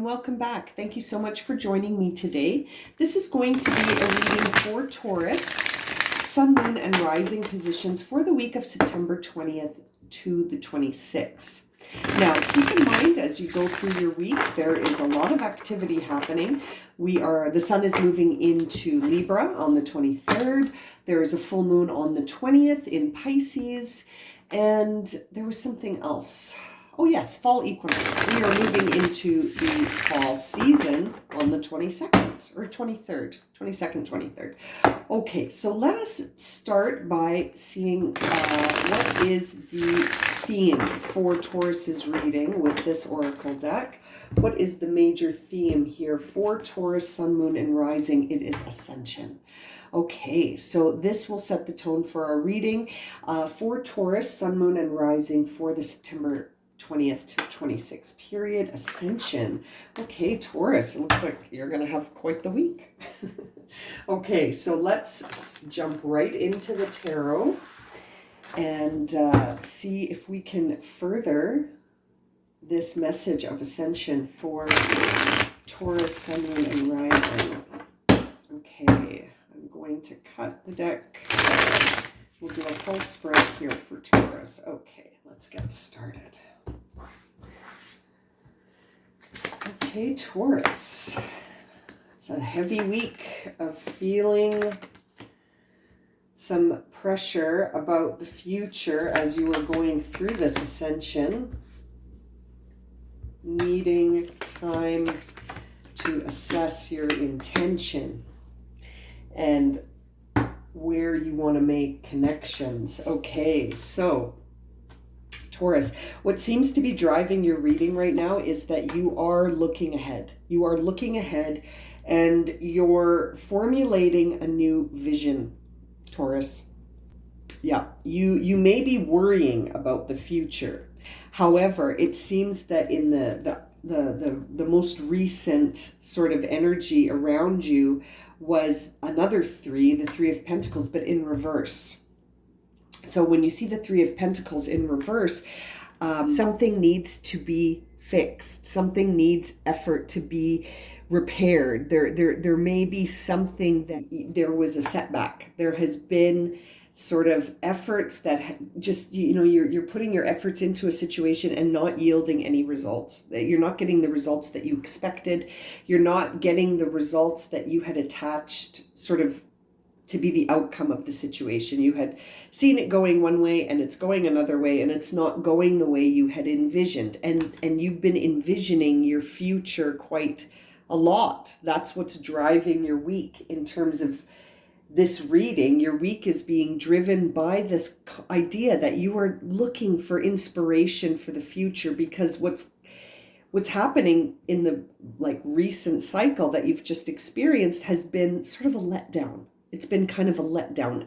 welcome back. Thank you so much for joining me today. This is going to be a reading for Taurus, Sun, Moon, and Rising positions for the week of September 20th to the 26th. Now, keep in mind as you go through your week, there is a lot of activity happening. The Sun is moving into Libra on the 23rd. There is a full moon on the 20th in Pisces, and there was something else. Oh yes, fall equinox. We are moving into the fall season on the 22nd or 23rd, 22nd, 23rd. Okay, so let us start by seeing what is the theme for Taurus's reading with this oracle deck. What is the major theme here for Taurus, Sun, Moon, and Rising? It is ascension. Okay, so this will set the tone for our reading for Taurus, Sun, Moon, and Rising for the September 20th to 26th period, ascension. Okay, Taurus, it looks like you're going to have quite the week. Okay, so let's jump right into the tarot and see if we can further this message of ascension for Taurus, Sun, Moon, and Rising. Okay, I'm going to cut the deck. We'll do a full spread here for Taurus. Okay, let's get started. Okay, Taurus. It's a heavy week of feeling some pressure about the future as you are going through this ascension. Needing time to assess your intention and where you want to make connections. Okay, so Taurus, what seems to be driving your reading right now is that you are looking ahead. You are looking ahead and you're formulating a new vision, Taurus. Yeah, you may be worrying about the future. However, it seems that in the most recent sort of energy around you was another three, the Three of Pentacles, but in reverse. So when you see the Three of Pentacles in reverse, something needs to be fixed. Something needs effort to be repaired. There may be something that there was a setback. There has been sort of efforts that just, you're putting your efforts into a situation and not yielding any results. You're not getting the results that you expected. You're not getting the results that you had attached sort of to be the outcome of the situation. You had seen it going one way and it's going another way, and it's not going the way you had envisioned. And you've been envisioning your future quite a lot. That's what's driving your week in terms of this reading. Your week is being driven by this idea that you are looking for inspiration for the future, because what's happening in the recent cycle that you've just experienced has been sort of a letdown. It's been kind of a letdown,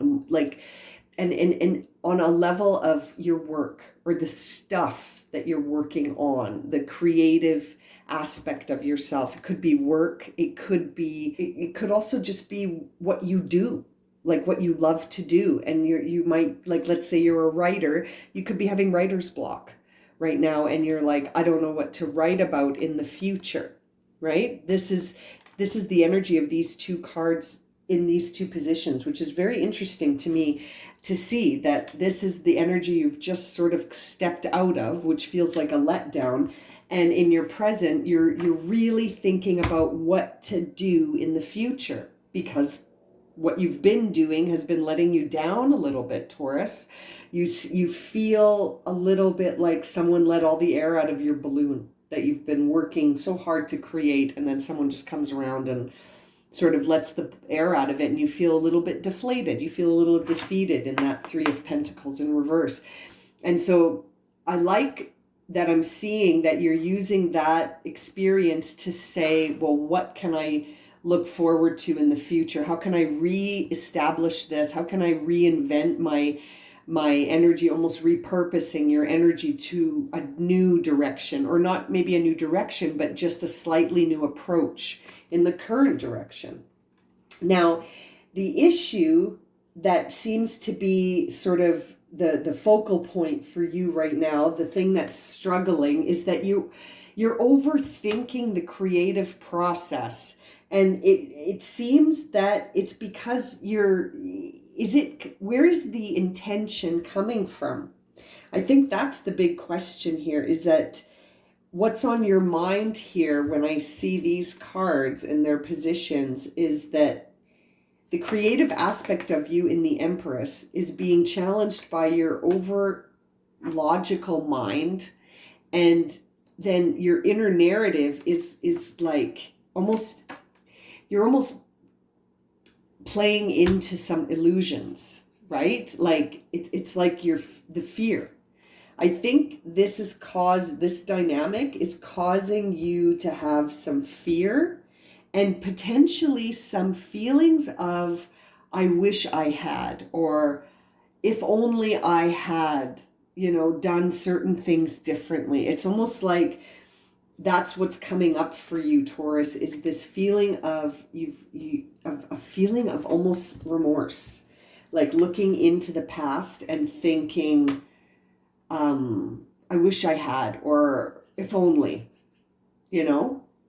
and on a level of your work or the stuff that you're working on, the creative aspect of yourself. It could be work. It could also just be what you do, like what you love to do. And you might, let's say you're a writer, you could be having writer's block right now. And you're like, I don't know what to write about in the future, right? This is the energy of these two cards in these two positions, which is very interesting to me to see that this is the energy you've just sort of stepped out of, which feels like a letdown. And in your present, you're really thinking about what to do in the future, because what you've been doing has been letting you down a little bit, Taurus. You feel a little bit like someone let all the air out of your balloon that you've been working so hard to create, and then someone just comes around and sort of lets the air out of it, and you feel a little bit deflated. You feel a little defeated in that Three of Pentacles in reverse. And so I like that I'm seeing that you're using that experience to say, well, what can I look forward to in the future? How can I re-establish this? How can I reinvent my energy, almost repurposing your energy to a new direction, or not maybe a new direction, but just a slightly new approach in the current direction. Now, the issue that seems to be sort of the focal point for you right now, the thing that's struggling, is that you're overthinking the creative process. And it seems that it's because where is the intention coming from? I think that's the big question here, is that what's on your mind here when I see these cards and their positions is that the creative aspect of you in the Empress is being challenged by your over logical mind, and then your inner narrative is like you're almost playing into some illusions, right? Like it's like the fear. I think this dynamic is causing you to have some fear and potentially some feelings of, I wish I had, or if only I had, done certain things differently. It's almost like that's what's coming up for you, Taurus, is this feeling of a feeling of almost remorse, like looking into the past and thinking, I wish I had, or if only,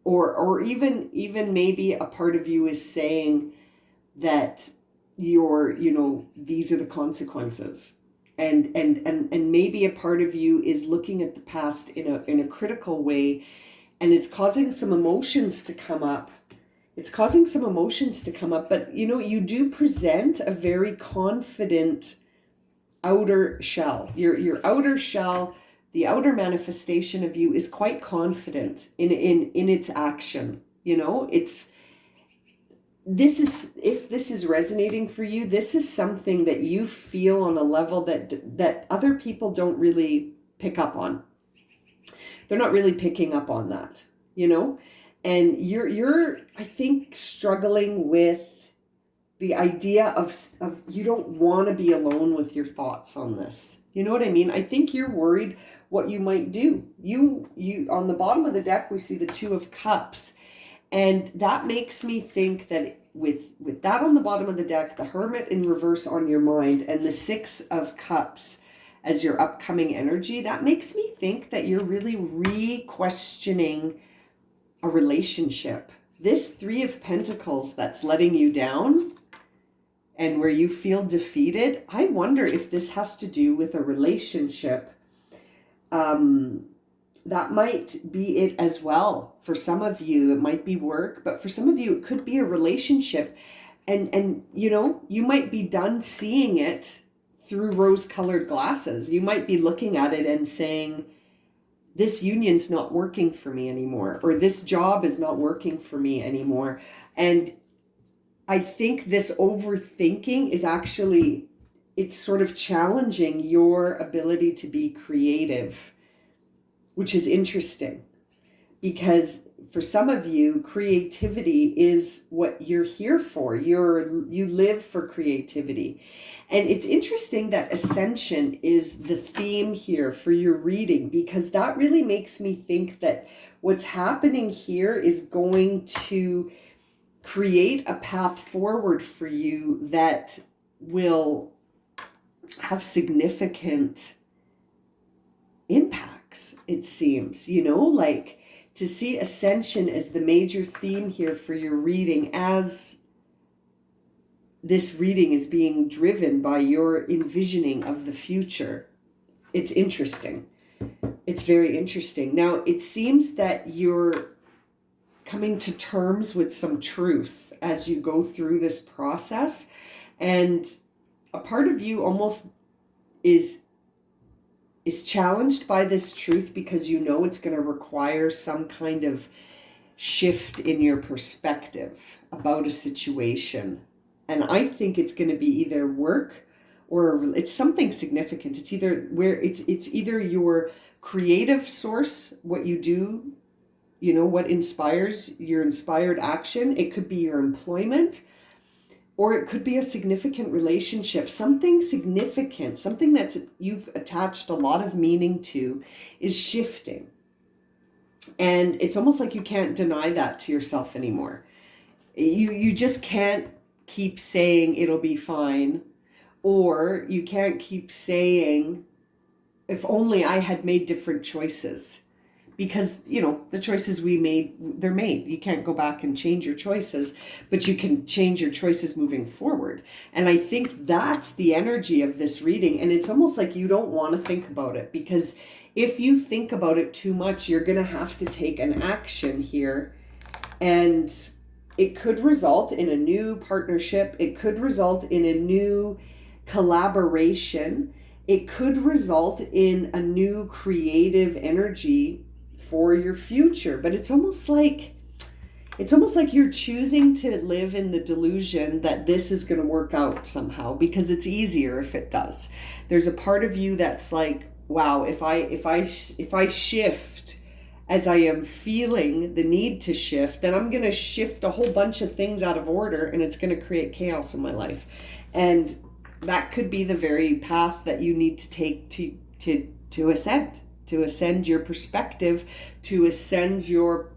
or even maybe a part of you is saying that these are the consequences. And maybe a part of you is looking at the past in a critical way, and it's causing some emotions to come up. But you do present a very confident outer shell. Your outer shell, the outer manifestation of you, is quite confident in its action. If this is resonating for you, this is something that you feel on a level that other people don't really pick up on. They're not really picking up on that, and you're I think struggling with the idea of you don't want to be alone with your thoughts on this. You know what I mean? I think you're worried what you might do. You on the bottom of the deck, we see the Two of Cups. And that makes me think that with that on the bottom of the deck, the Hermit in reverse on your mind, and the Six of Cups as your upcoming energy, that makes me think that you're really re-questioning a relationship. This Three of Pentacles that's letting you down and where you feel defeated, I wonder if this has to do with a relationship. That might be it as well. For some of you, it might be work, but for some of you, it could be a relationship. And you might be done seeing it through rose-colored glasses. You might be looking at it and saying, this union's not working for me anymore, or this job is not working for me anymore. And I think this overthinking is actually, it's sort of challenging your ability to be creative, which is interesting, because for some of you, creativity is what you're here for. You live for creativity. And it's interesting that Ascension is the theme here for your reading, because that really makes me think that what's happening here is going to create a path forward for you that will have significant impacts, it seems, like to see Ascension as the major theme here for your reading, as this reading is being driven by your envisioning of the future. It's interesting. It's very interesting. Now, it seems that you're coming to terms with some truth as you go through this process, and a part of you almost is challenged by this truth, because it's going to require some kind of shift in your perspective about a situation. And I think it's going to be either work or it's something significant. It's either it's either your creative source, what you do, what inspires your inspired action. It could be your employment, or it could be a significant relationship, something significant, something that you've attached a lot of meaning to is shifting. And it's almost like you can't deny that to yourself anymore. You just can't keep saying it'll be fine, Or you can't keep saying, if only I had made different choices. Because, the choices we made, they're made. You can't go back and change your choices, but you can change your choices moving forward. And I think that's the energy of this reading. And it's almost like you don't want to think about it, because if you think about it too much, you're going to have to take an action here. And it could result in a new partnership. It could result in a new collaboration. It could result in a new creative energy for your future. But it's almost like you're choosing to live in the delusion that this is going to work out somehow, because it's easier if it does. There's a part of you that's like, wow, if I shift as I am feeling the need to shift, then I'm going to shift a whole bunch of things out of order, and it's going to create chaos in my life. And that could be the very path that you need to take to ascend your perspective, to ascend your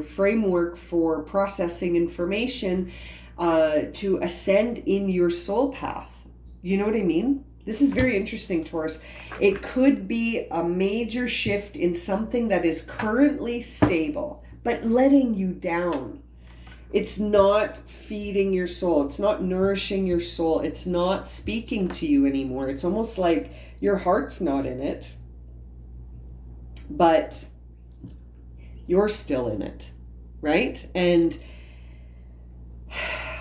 framework for processing information, to ascend in your soul path. You know what I mean? This is very interesting, Taurus. It could be a major shift in something that is currently stable, but letting you down. It's not feeding your soul. It's not nourishing your soul. It's not speaking to you anymore. It's almost like your heart's not in it, but you're still in it, right? And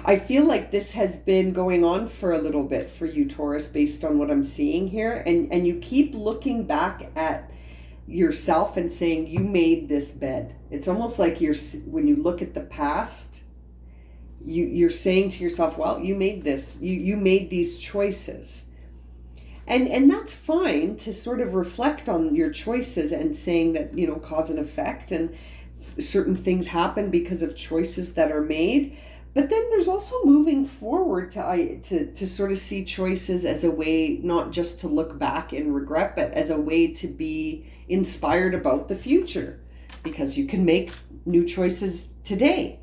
I feel like this has been going on for a little bit for you, Taurus, based on what I'm seeing here. And you keep looking back at yourself and saying, you made this bed. It's almost like when you look at the past, you're saying to yourself, well, you made this. You made these choices. And that's fine to sort of reflect on your choices and saying that, cause and effect, and certain things happen because of choices that are made. But then there's also moving forward to sort of see choices as a way, not just to look back and regret, but as a way to be inspired about the future, because you can make new choices today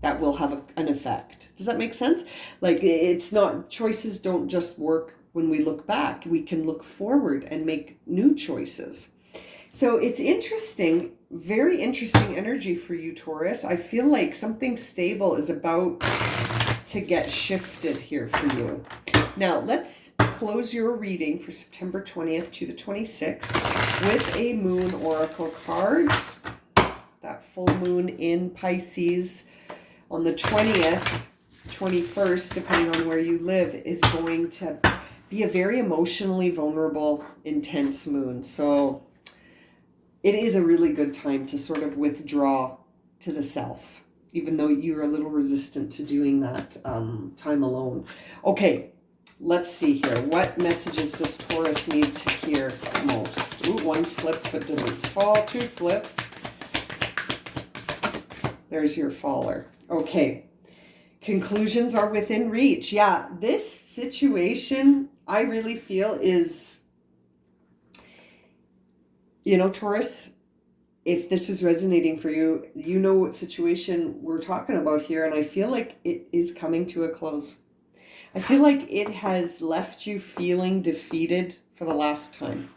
that will have an effect. Does that make sense? Like, it's not, choices don't just work when we look back. We can look forward and make new choices. So it's interesting, very interesting energy for you, Taurus. I feel like something stable is about to get shifted here for you. Now, let's close your reading for September 20th to the 26th with a moon oracle card. That full moon in Pisces on the 20th, 21st, depending on where you live, is going to be a very emotionally vulnerable, intense moon. So it is a really good time to sort of withdraw to the self, even though you're a little resistant to doing that time alone. Okay, let's see here. What messages does Taurus need to hear most? Ooh, one flipped but didn't fall. Two flipped. There's your faller. Okay. Conclusions are within reach. Yeah, this situation, I really feel, is, Taurus, if this is resonating for you, you know what situation we're talking about here, and I feel like it is coming to a close. I feel like it has left you feeling defeated for the last time.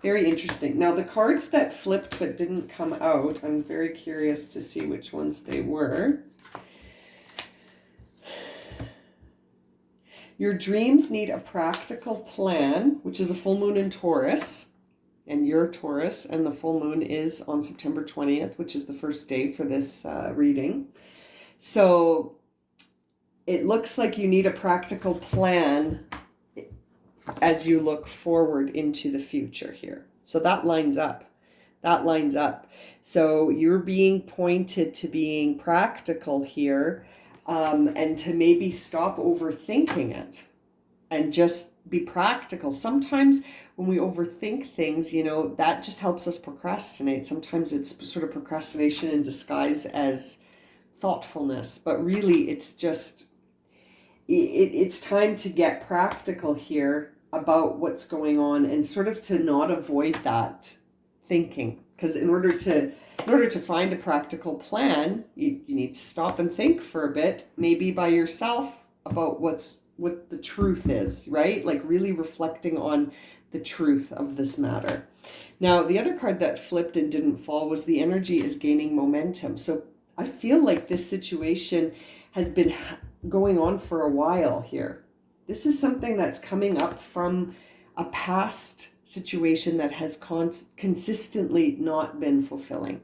Very interesting. Now, the cards that flipped but didn't come out, I'm very curious to see which ones they were. Your dreams need a practical plan, which is a full moon in Taurus. And you're Taurus, and the full moon is on September 20th, which is the first day for this reading. So it looks like you need a practical plan as you look forward into the future here. So that lines up. That lines up. So you're being pointed to being practical here, and to maybe stop overthinking it and just be practical. Sometimes when we overthink things, that just helps us procrastinate. Sometimes it's sort of procrastination in disguise as thoughtfulness, but really it's just, it's time to get practical here about what's going on, and sort of to not avoid that thinking. Because in order to find a practical plan, you need to stop and think for a bit, maybe by yourself, about what's what the truth is, right? Like really reflecting on the truth of this matter. Now, the other card that flipped and didn't fall was the energy is gaining momentum. So I feel like this situation has been going on for a while here. This is something that's coming up from a past situation that has consistently not been fulfilling.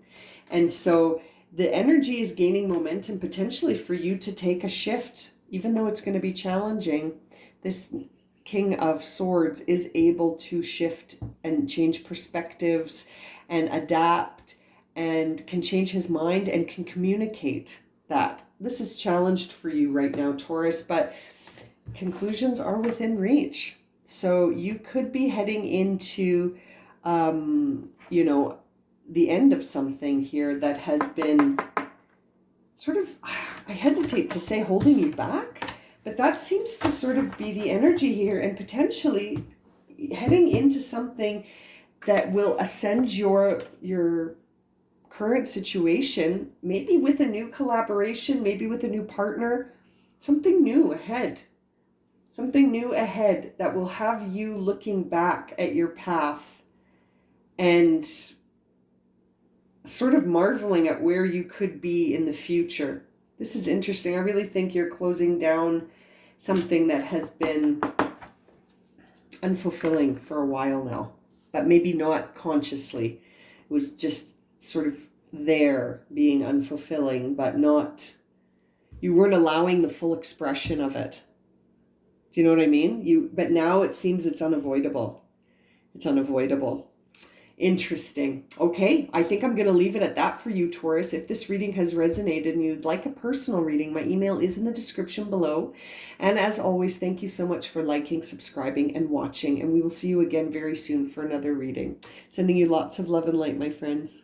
And so the energy is gaining momentum potentially for you to take a shift, even though it's going to be challenging. This King of Swords is able to shift and change perspectives and adapt and can change his mind and can communicate that. This is challenged for you right now, Taurus, but conclusions are within reach. So you could be heading into, the end of something here that has been sort of, I hesitate to say holding you back, but that seems to sort of be the energy here, and potentially heading into something that will ascend your current situation, maybe with a new collaboration, maybe with a new partner, something new ahead. Something new ahead that will have you looking back at your path and sort of marveling at where you could be in the future. This is interesting. I really think you're closing down something that has been unfulfilling for a while now, but maybe not consciously. It was just sort of there being unfulfilling, but not, you weren't allowing the full expression of it. Do you know what I mean? But now it seems it's unavoidable. It's unavoidable. Interesting. Okay, I think I'm going to leave it at that for you, Taurus. If this reading has resonated and you'd like a personal reading, my email is in the description below. And as always, thank you so much for liking, subscribing, and watching. And we will see you again very soon for another reading. Sending you lots of love and light, my friends.